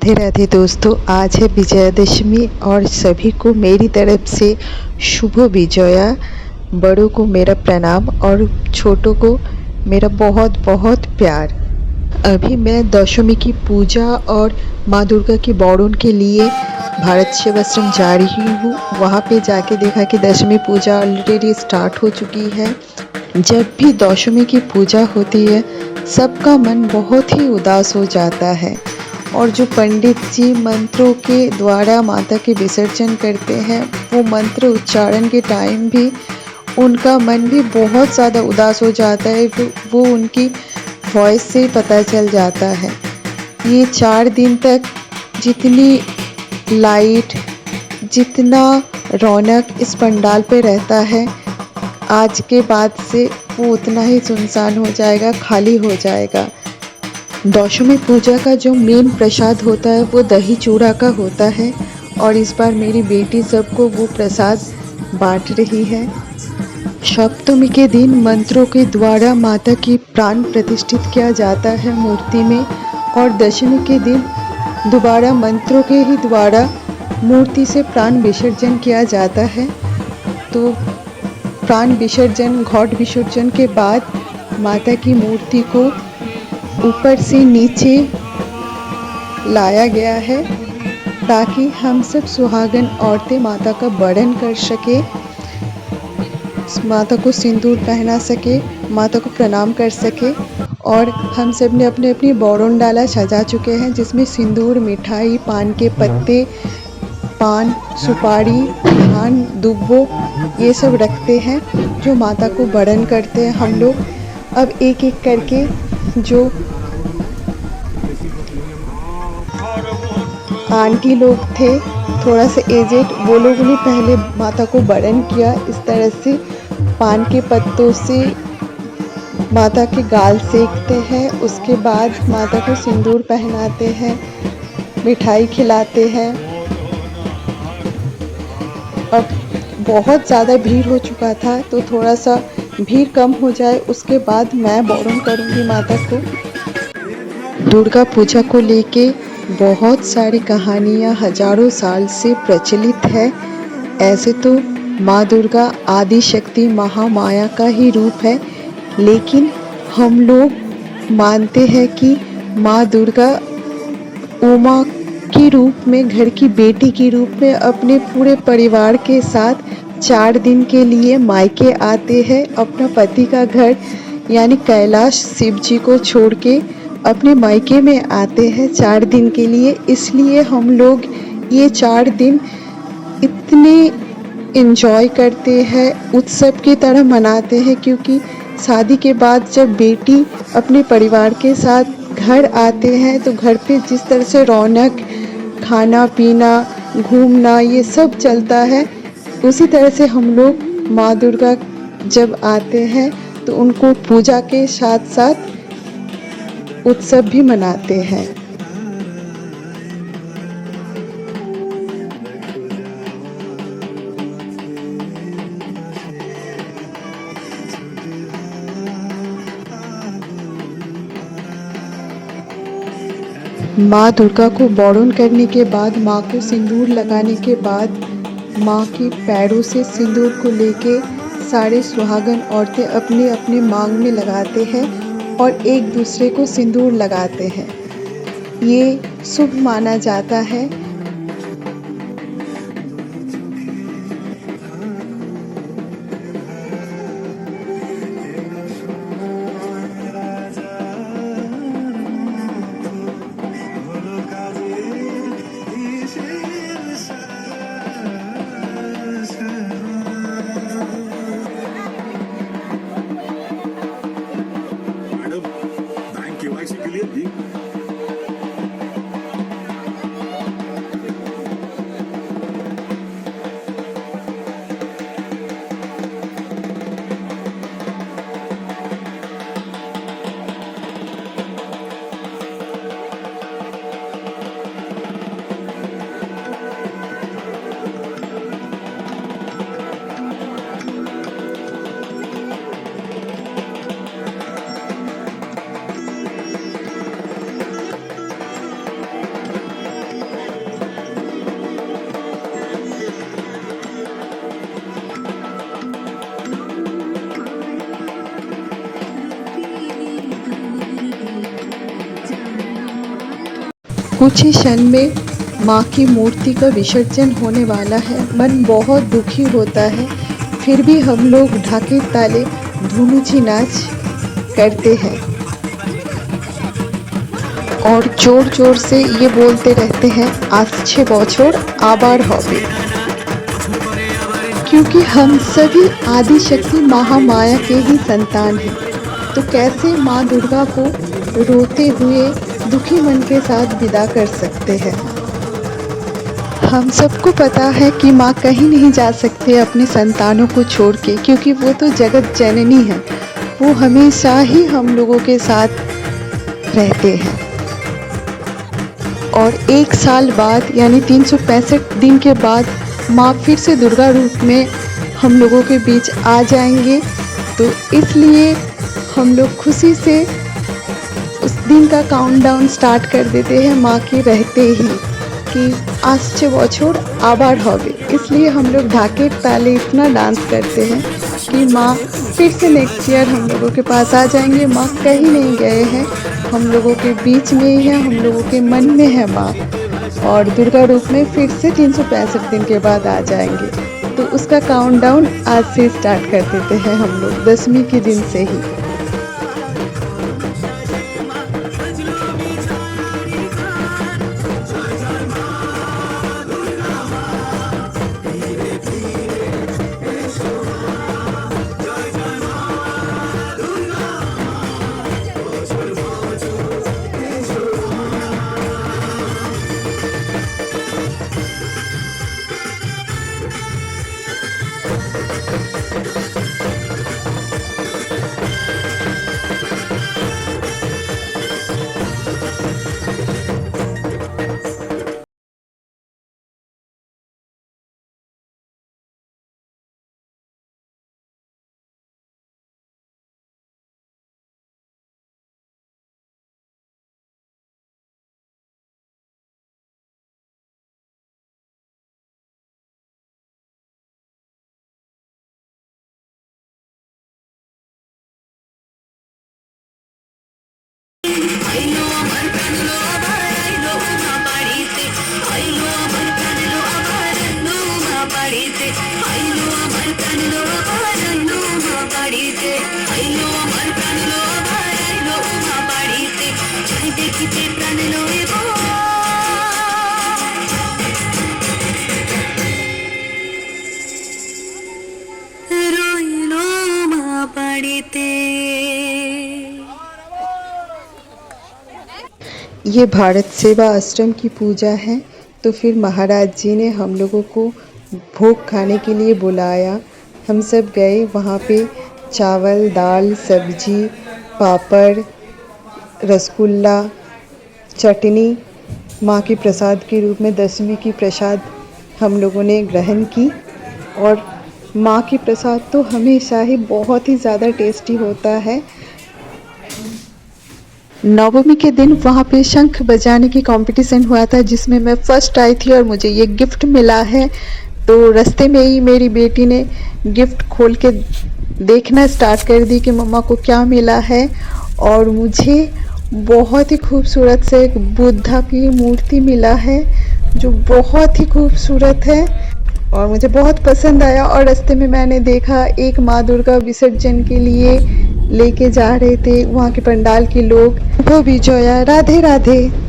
राधे राधे दोस्तों, आज है विजयादशमी और सभी को मेरी तरफ से शुभ विजया। बड़ों को मेरा प्रणाम और छोटों को मेरा बहुत बहुत प्यार। अभी मैं दशमी की पूजा और माँ दुर्गा की बौड़ों के लिए भारत सेवाश्रम जा रही हूँ। वहाँ पे जाके देखा कि दशमी पूजा ऑलरेडी स्टार्ट हो चुकी है। जब भी दशमी की पूजा होती है सबका मन बहुत ही उदास हो जाता है और जो पंडित जी मंत्रों के द्वारा माता के विसर्जन करते हैं वो मंत्र उच्चारण के टाइम भी उनका मन भी बहुत ज़्यादा उदास हो जाता है। वो उनकी वॉइस से ही पता चल जाता है। ये 4 दिन तक जितनी लाइट जितना रौनक इस पंडाल पे रहता है, आज के बाद से वो उतना ही सुनसान हो जाएगा, खाली हो जाएगा। दशमी पूजा का जो मेन प्रसाद होता है वो दही चूड़ा का होता है और इस बार मेरी बेटी सबको वो प्रसाद बांट रही है। सप्तमी के दिन मंत्रों के द्वारा माता की प्राण प्रतिष्ठित किया जाता है मूर्ति में और दशमी के दिन दोबारा मंत्रों के ही द्वारा मूर्ति से प्राण विसर्जन किया जाता है। तो प्राण विसर्जन घट विसर्जन के बाद माता की मूर्ति को ऊपर से नीचे लाया गया है ताकि हम सब सुहागन औरतें माता का वरण कर सके, माता को सिंदूर पहना सके, माता को प्रणाम कर सके। और हम सब ने अपने अपनी बौड़ों डाला सजा चुके हैं जिसमें सिंदूर, मिठाई, पान के पत्ते, पान, सुपारी, धान, दुब्बो ये सब रखते हैं जो माता को वरण करते हैं हम लोग। अब एक एक करके जो आंटी लोग थे थोड़ा सा एजेड, वो लोगों ने पहले माता को वरण किया। इस तरह से पान के पत्तों से माता के गाल सेकते हैं, उसके बाद माता को सिंदूर पहनाते हैं, मिठाई खिलाते हैं। अब बहुत ज़्यादा भीड़ हो चुका था तो थोड़ा सा भीड़ कम हो जाए उसके बाद मैं वरण करूँगी माता को। दुर्गा पूजा को लेके बहुत सारी कहानियाँ हजारों साल से प्रचलित है। ऐसे तो माँ दुर्गा आदि शक्ति महामाया का ही रूप है, लेकिन हम लोग मानते हैं कि माँ दुर्गा उमा के रूप में, घर की बेटी के रूप में अपने पूरे परिवार के साथ 4 दिन के लिए मायके आते हैं। अपना पति का घर यानी कैलाश शिव जी को छोड़ के अपने मायके में आते हैं 4 दिन के लिए। इसलिए हम लोग ये 4 दिन इतने एंजॉय करते हैं, उत्सव की तरह मनाते हैं, क्योंकि शादी के बाद जब बेटी अपने परिवार के साथ घर आते हैं तो घर पे जिस तरह से रौनक, खाना पीना, घूमना ये सब चलता है, उसी तरह से हम लोग माँ दुर्गा जब आते हैं तो उनको पूजा के साथ साथ उत्सव भी मनाते हैं। माँ दुर्गा को वरण करने के बाद, माँ को सिंदूर लगाने के बाद, माँ के पैरों से सिंदूर को लेके सारे सुहागन औरतें अपने अपने मांग में लगाते हैं और एक दूसरे को सिंदूर लगाते हैं। ये शुभ माना जाता है। कुछ ही क्षण में माँ की मूर्ति का विसर्जन होने वाला है। मन बहुत दुखी होता है, फिर भी हम लोग ढाके ताले धूनुची नाच करते हैं और जोर जोर से ये बोलते रहते हैं, आच्छे बछर आबार होबे। क्योंकि हम सभी आदि शक्ति महामाया के ही संतान हैं, तो कैसे माँ दुर्गा को रोते हुए दुखी मन के साथ विदा कर सकते हैं। हम सबको पता है कि माँ कहीं नहीं जा सकते अपने संतानों को छोड़ के, क्योंकि वो तो जगत जननी है। वो हमेशा ही हम लोगों के साथ रहते हैं। और एक साल बाद यानी 365 दिन के बाद माँ फिर से दुर्गा रूप में हम लोगों के बीच आ जाएंगे। तो इसलिए हम लोग खुशी से उस दिन का काउंटडाउन स्टार्ट कर देते हैं माँ के रहते ही, कि आच्छे बछर आबार होबे। इसलिए हम लोग ढाके ताले इतना डांस करते हैं कि माँ फिर से नेक्स्ट ईयर हम लोगों के पास आ जाएंगे। माँ कहीं नहीं गए हैं, हम लोगों के बीच में ही है, हम लोगों के मन में है माँ। और दुर्गा रूप में फिर से 365 दिन के बाद आ जाएंगे। तो उसका काउंटडाउन आज से स्टार्ट कर देते हैं हम लोग, दशमी के दिन से ही। ये भारत सेवा आश्रम की पूजा है। तो फिर महाराज जी ने हम लोगों को भोग खाने के लिए बुलाया। हम सब गए वहाँ पे। चावल, दाल, सब्जी, पापड़, रसगुल्ला, चटनी माँ के प्रसाद के रूप में दशमी की प्रसाद हम लोगों ने ग्रहण की। और माँ की प्रसाद तो हमेशा ही बहुत ही ज़्यादा टेस्टी होता है। नवमी के दिन वहाँ पे शंख बजाने की कंपटीशन हुआ था, जिसमें मैं फर्स्ट आई थी और मुझे ये गिफ्ट मिला है। तो रास्ते में ही मेरी बेटी ने गिफ्ट खोल के देखना स्टार्ट कर दी कि मम्मा को क्या मिला है। और मुझे बहुत ही खूबसूरत से एक बुद्धा की मूर्ति मिला है, जो बहुत ही खूबसूरत है और मुझे बहुत पसंद आया। और रास्ते में मैंने देखा एक माँ दुर्गा विसर्जन के लिए लेके जा रहे थे वहाँ के पंडाल के लोग। वो विजया, राधे राधे।